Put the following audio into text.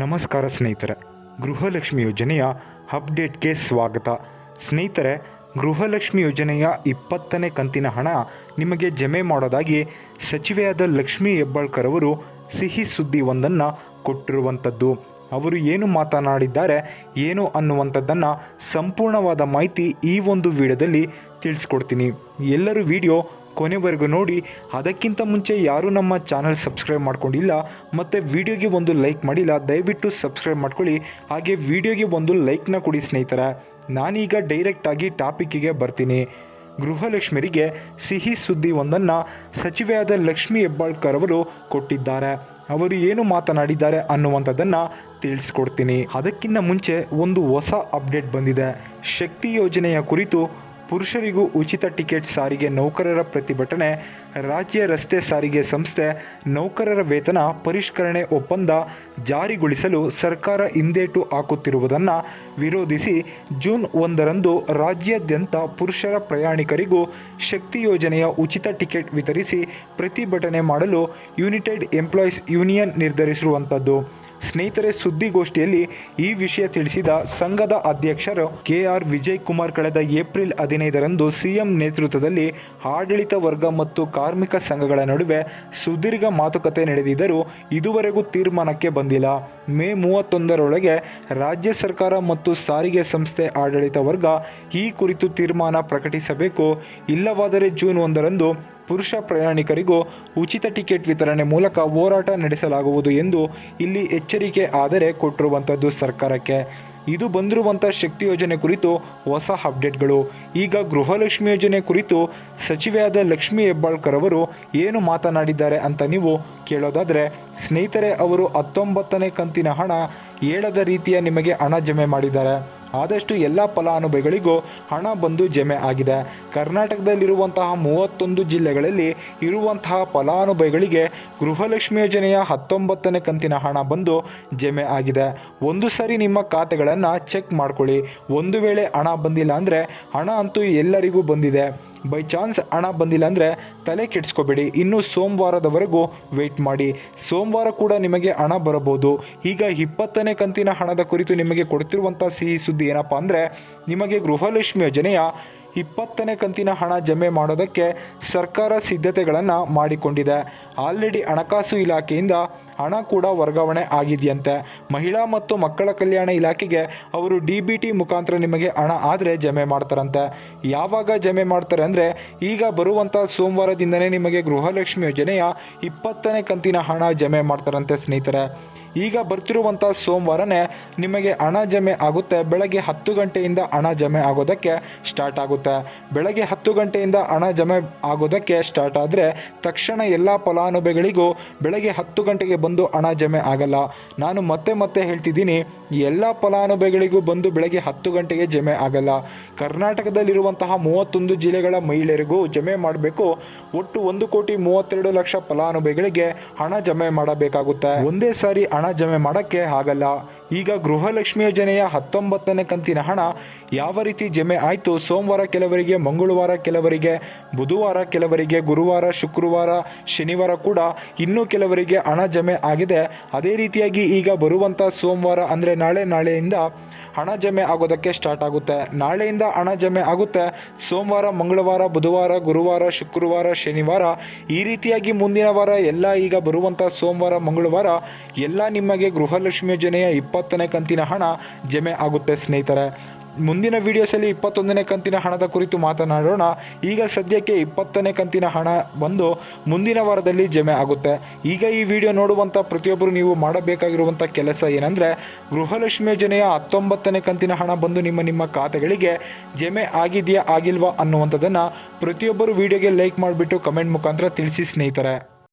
ನಮಸ್ಕಾರ ಸ್ನೇಹಿತರೆ, ಗೃಹಲಕ್ಷ್ಮಿ ಯೋಜನೆಯ ಅಪ್ಡೇಟ್ಗೆ ಸ್ವಾಗತ. ಸ್ನೇಹಿತರೆ, ಗೃಹಲಕ್ಷ್ಮಿ ಯೋಜನೆಯ 20ನೇ ಕಂತಿನ ಹಣ ನಿಮಗೆ ಜಮೆ ಮಾಡೋದಾಗಿ ಸಚಿವೆಯಾದ ಲಕ್ಷ್ಮೀ ಹೆಬ್ಬಾಳ್ಕರ್ ಅವರು ಸಿಹಿ ಸುದ್ದಿ ಒಂದನ್ನು ಕೊಟ್ಟಿರುವಂಥದ್ದು. ಅವರು ಏನು ಮಾತನಾಡಿದ್ದಾರೆ ಏನು ಅನ್ನುವಂಥದ್ದನ್ನು ಸಂಪೂರ್ಣವಾದ ಮಾಹಿತಿ ಈ ಒಂದು ವಿಡಿಯೋದಲ್ಲಿ ತಿಳಿಸ್ಕೊಡ್ತೀನಿ. ಎಲ್ಲರೂ ವಿಡಿಯೋ ಕೊನೆವರೆಗೂ ನೋಡಿ. ಅದಕ್ಕಿಂತ ಮುಂಚೆ ಯಾರೂ ನಮ್ಮ ಚಾನಲ್ ಸಬ್ಸ್ಕ್ರೈಬ್ ಮಾಡ್ಕೊಂಡಿಲ್ಲ ಮತ್ತು ವಿಡಿಯೋಗೆ ಒಂದು ಲೈಕ್ ಮಾಡಿಲ್ಲ, ದಯವಿಟ್ಟು ಸಬ್ಸ್ಕ್ರೈಬ್ ಮಾಡ್ಕೊಳ್ಳಿ. ಹಾಗೆ ವಿಡಿಯೋಗೆ ಒಂದು ಲೈಕ್ನ ಕೊಡಿ ಸ್ನೇಹಿತರೆ. ನಾನೀಗ ಡೈರೆಕ್ಟಾಗಿ ಟಾಪಿಕ್ಕಿಗೆ ಬರ್ತೀನಿ. ಗೃಹಲಕ್ಷ್ಮಿಯರಿಗೆ ಸಿಹಿ ಸುದ್ದಿ ಒಂದನ್ನು ಸಚಿವೆಯಾದ ಲಕ್ಷ್ಮೀ ಹೆಬ್ಬಾಳ್ಕರ್ ಅವರು ಕೊಟ್ಟಿದ್ದಾರೆ. ಅವರು ಏನು ಮಾತನಾಡಿದ್ದಾರೆ ಅನ್ನುವಂಥದ್ದನ್ನು ತಿಳಿಸ್ಕೊಡ್ತೀನಿ. ಅದಕ್ಕಿಂತ ಮುಂಚೆ ಒಂದು ಹೊಸ ಅಪ್ಡೇಟ್ ಬಂದಿದೆ. ಶಕ್ತಿ ಯೋಜನೆಯ ಕುರಿತು ಪುರುಷರಿಗೂ ಉಚಿತ ಟಿಕೆಟ್ ಸಾರಿಗೆ ನೌಕರರ ಪ್ರತಿಭಟನೆ. ರಾಜ್ಯ ರಸ್ತೆ ಸಾರಿಗೆ ಸಂಸ್ಥೆ ನೌಕರರ ವೇತನ ಪರಿಷ್ಕರಣೆ ಒಪ್ಪಂದ ಜಾರಿಗೊಳಿಸಲು ಸರ್ಕಾರ ಹಿಂದೇಟು ಹಾಕುತ್ತಿರುವುದನ್ನು ವಿರೋಧಿಸಿ ಜೂನ್ 1ರಂದು ರಾಜ್ಯಾದ್ಯಂತ ಪುರುಷರ ಪ್ರಯಾಣಿಕರಿಗೂ ಶಕ್ತಿ ಯೋಜನೆಯ ಉಚಿತ ಟಿಕೆಟ್ ವಿತರಿಸಿ ಪ್ರತಿಭಟನೆ ಮಾಡಲು ಯುನೈಟೆಡ್ ಎಂಪ್ಲಾಯೀಸ್ ಯೂನಿಯನ್ ನಿರ್ಧರಿಸಿರುವಂಥದ್ದು. ಸ್ನೇಹಿತರೆ, ಸುದ್ದಿಗೋಷ್ಠಿಯಲ್ಲಿ ಈ ವಿಷಯ ತಿಳಿಸಿದ ಸಂಘದ ಅಧ್ಯಕ್ಷರು KR ವಿಜಯ್ ಕುಮಾರ್ ಕಳೆದ ಏಪ್ರಿಲ್ 15ರಂದು ಸಿಎಂ ನೇತೃತ್ವದಲ್ಲಿ ಆಡಳಿತ ವರ್ಗ ಮತ್ತು ಕಾರ್ಮಿಕ ಸಂಘಗಳ ನಡುವೆ ಸುದೀರ್ಘ ಮಾತುಕತೆ ನಡೆದಿದ್ದರೂ ಇದುವರೆಗೂ ತೀರ್ಮಾನಕ್ಕೆ ಬಂದಿಲ್ಲ. ಮೇ 31ರೊಳಗೆ ರಾಜ್ಯ ಸರ್ಕಾರ ಮತ್ತು ಸಾರಿಗೆ ಸಂಸ್ಥೆ ಆಡಳಿತ ವರ್ಗ ಈ ಕುರಿತು ತೀರ್ಮಾನ ಪ್ರಕಟಿಸಬೇಕು. ಇಲ್ಲವಾದರೆ ಜೂನ್ 1ರಂದು ಪುರುಷ ಪ್ರಯಾಣಿಕರಿಗೂ ಉಚಿತ ಟಿಕೆಟ್ ವಿತರಣೆ ಮೂಲಕ ಹೋರಾಟ ನಡೆಸಲಾಗುವುದು ಎಂದು ಇಲ್ಲಿ ಎಚ್ಚರಿಕೆ ಆದರೆ ಕೊಟ್ಟಿರುವಂಥದ್ದು ಸರ್ಕಾರಕ್ಕೆ. ಇದು ಬಂದಿರುವಂಥ ಶಕ್ತಿ ಯೋಜನೆ ಕುರಿತು ಹೊಸ ಅಪ್ಡೇಟ್ಗಳು. ಈಗ ಗೃಹಲಕ್ಷ್ಮಿ ಯೋಜನೆ ಕುರಿತು ಸಚಿವೆಯಾದ ಲಕ್ಷ್ಮೀ ಹೆಬ್ಬಾಳ್ಕರ್ ಅವರು ಏನು ಮಾತನಾಡಿದ್ದಾರೆ ಅಂತ ನೀವು ಕೇಳೋದಾದರೆ, ಸ್ನೇಹಿತರೆ, ಅವರು 19ನೇ ಕಂತಿನ ಹಣ ಹೇಳದ ರೀತಿಯ ನಿಮಗೆ ಹಣ ಜಮೆ ಮಾಡಿದ್ದಾರೆ. ಆದಷ್ಟು ಎಲ್ಲ ಫಲಾನುಭವಿಗಳಿಗೂ ಹಣ ಬಂದು ಜಮೆ ಆಗಿದೆ. ಕರ್ನಾಟಕದಲ್ಲಿರುವಂತಹ 31 ಜಿಲ್ಲೆಗಳಲ್ಲಿ ಇರುವಂತಹ ಫಲಾನುಭವಿಗಳಿಗೆ ಗೃಹಲಕ್ಷ್ಮಿ ಯೋಜನೆಯ 19ನೇ ಕಂತಿನ ಹಣ ಬಂದು ಜಮೆ ಆಗಿದೆ. ಒಂದು ಸಾರಿ ನಿಮ್ಮ ಖಾತೆಗಳನ್ನು ಚೆಕ್ ಮಾಡ್ಕೊಳ್ಳಿ. ಒಂದು ವೇಳೆ ಹಣ ಬಂದಿಲ್ಲ ಅಂದರೆ ಹಣ ಅಂತೂ ಎಲ್ಲರಿಗೂ ಬಂದಿದೆ. ಬೈ ಚಾನ್ಸ್ ಹಣ ಬಂದಿಲ್ಲ ಅಂದರೆ ತಲೆ ಕೆಡಿಸ್ಕೋಬೇಡಿ. ಇನ್ನು ಸೋಮವಾರದವರೆಗೂ ವೆಯ್ಟ್ ಮಾಡಿ. ಸೋಮವಾರ ಕೂಡ ನಿಮಗೆ ಹಣ ಬರಬಹುದು. ಈಗ 20ನೇ ಕಂತಿನ ಹಣದ ಕುರಿತು ನಿಮಗೆ ಕೊಡ್ತಿರುವಂಥ ಸಿಹಿ ಸುದ್ದಿ ಏನಪ್ಪ ಅಂದರೆ, ನಿಮಗೆ ಗೃಹಲಕ್ಷ್ಮಿ ಯೋಜನೆಯ 20ನೇ ಕಂತಿನ ಹಣ ಜಮೆ ಮಾಡೋದಕ್ಕೆ ಸರ್ಕಾರ ಸಿದ್ಧತೆಗಳನ್ನು ಮಾಡಿಕೊಂಡಿದೆ. ಆಲ್ರೆಡಿ ಹಣಕಾಸು ಇಲಾಖೆಯಿಂದ ಹಣ ಕೂಡ ವರ್ಗಾವಣೆ ಆಗಿದೆಯಂತೆ. ಮಹಿಳಾ ಮತ್ತು ಮಕ್ಕಳ ಕಲ್ಯಾಣ ಇಲಾಖೆಗೆ ಅವರು DBT ಮುಖಾಂತರ ನಿಮಗೆ ಹಣ ಆದರೆ ಜಮೆ ಮಾಡ್ತಾರಂತೆ. ಯಾವಾಗ ಜಮೆ ಮಾಡ್ತಾರೆ ಅಂದರೆ, ಈಗ ಬರುವಂಥ ಸೋಮವಾರದಿಂದನೇ ನಿಮಗೆ ಗೃಹಲಕ್ಷ್ಮಿ ಯೋಜನೆಯ 20ನೇ ಕಂತಿನ ಹಣ ಜಮೆ ಮಾಡ್ತಾರಂತೆ ಸ್ನೇಹಿತರೆ. ಈಗ ಬರ್ತಿರುವಂಥ ಸೋಮವಾರನೇ ನಿಮಗೆ ಹಣ ಜಮೆ ಆಗುತ್ತೆ. ಬೆಳಗ್ಗೆ 10 ಗಂಟೆಯಿಂದ ಹಣ ಜಮೆ ಆಗೋದಕ್ಕೆ ಸ್ಟಾರ್ಟ್ ಆಗುತ್ತೆ. ಬೆಳಗ್ಗೆ 10 ಗಂಟೆಯಿಂದ ಹಣ ಜಮೆ ಆಗೋದಕ್ಕೆ ಸ್ಟಾರ್ಟ್ ಆದರೆ ತಕ್ಷಣ ಎಲ್ಲ ಫಲಾನುಭವಿಗಳಿಗೂ ಬೆಳಗ್ಗೆ 10 ಗಂಟೆಗೆ ಬಂದು ಹಣ ಜಮೆ ಆಗಲ್ಲ. ನಾನು ಮತ್ತೆ ಹೇಳ್ತಿದ್ದೀನಿ, ಎಲ್ಲ ಫಲಾನುಭವಿಗಳಿಗೂ ಬಂದು ಬೆಳಗ್ಗೆ 10 ಗಂಟೆಗೆ ಜಮೆ ಆಗಲ್ಲ. ಕರ್ನಾಟಕದಲ್ಲಿರುವಂತಹ 31 ಜಿಲ್ಲೆಗಳ ಮಹಿಳೆಯರಿಗೂ ಜಮೆ ಮಾಡಬೇಕು. ಒಟ್ಟು 1,32,00,000 ಫಲಾನುಭವಿಗಳಿಗೆ ಹಣ ಜಮೆ ಮಾಡಬೇಕಾಗುತ್ತೆ. ಒಂದೇ ಸಾರಿ ಹಣ ಜಮೆ ಮಾಡೋಕ್ಕೆ ಆಗಲ್ಲ. ಈಗ ಗೃಹಲಕ್ಷ್ಮಿ ಯೋಜನೆಯ 19ನೇ ಕಂತಿನ ಹಣ ಯಾವ ರೀತಿ ಜಮೆ ಆಯಿತು, ಸೋಮವಾರ ಕೆಲವರಿಗೆ, ಮಂಗಳವಾರ ಕೆಲವರಿಗೆ, ಬುಧವಾರ ಕೆಲವರಿಗೆ, ಗುರುವಾರ, ಶುಕ್ರವಾರ, ಶನಿವಾರ ಕೂಡ ಇನ್ನೂ ಕೆಲವರಿಗೆ ಹಣ ಜಮೆ ಆಗಿದೆ. ಅದೇ ರೀತಿಯಾಗಿ ಈಗ ಬರುವಂಥ ಸೋಮವಾರ ಅಂದರೆ ನಾಳೆಯಿಂದ ಹಣ ಜಮೆ ಆಗೋದಕ್ಕೆ ಸ್ಟಾರ್ಟ್ ಆಗುತ್ತೆ. ನಾಳೆಯಿಂದ ಹಣ ಜಮೆ ಆಗುತ್ತೆ. ಸೋಮವಾರ, ಮಂಗಳವಾರ, ಬುಧವಾರ, ಗುರುವಾರ, ಶುಕ್ರವಾರ, ಶನಿವಾರ ಈ ರೀತಿಯಾಗಿ ಮುಂದಿನ ವಾರ ಎಲ್ಲ ಈಗ ಬರುವಂಥ ಸೋಮವಾರ, ಮಂಗಳವಾರ ಎಲ್ಲ ನಿಮಗೆ ಗೃಹಲಕ್ಷ್ಮಿ ಯೋಜನೆಯ 20ನೇ ಕಂತಿನ ಹಣ ಜಮೆ ಆಗುತ್ತೆ ಸ್ನೇಹಿತರೆ. ಮುಂದಿನ ವಿಡಿಯೋಸಲ್ಲಿ 21ನೇ ಕಂತಿನ ಹಣದ ಕುರಿತು ಮಾತನಾಡೋಣ. ಈಗ ಸದ್ಯಕ್ಕೆ 20ನೇ ಕಂತಿನ ಹಣ ಬಂದು ಮುಂದಿನ ವಾರದಲ್ಲಿ ಜಮೆ ಆಗುತ್ತೆ. ಈಗ ಈ ವಿಡಿಯೋ ನೋಡುವಂಥ ಪ್ರತಿಯೊಬ್ಬರು ನೀವು ಮಾಡಬೇಕಾಗಿರುವಂಥ ಕೆಲಸ ಏನಂದರೆ, ಗೃಹಲಕ್ಷ್ಮಿ ಯೋಜನೆಯ 19ನೇ ಕಂತಿನ ಹಣ ಬಂದು ನಿಮ್ಮ ಖಾತೆಗಳಿಗೆ ಜಮೆ ಆಗಿದೆಯಾ ಆಗಿಲ್ವಾ ಅನ್ನುವಂಥದ್ದನ್ನು ಪ್ರತಿಯೊಬ್ಬರು ವಿಡಿಯೋಗೆ ಲೈಕ್ ಮಾಡಿಬಿಟ್ಟು ಕಮೆಂಟ್ ಮುಖಾಂತರ ತಿಳಿಸಿ ಸ್ನೇಹಿತರೆ.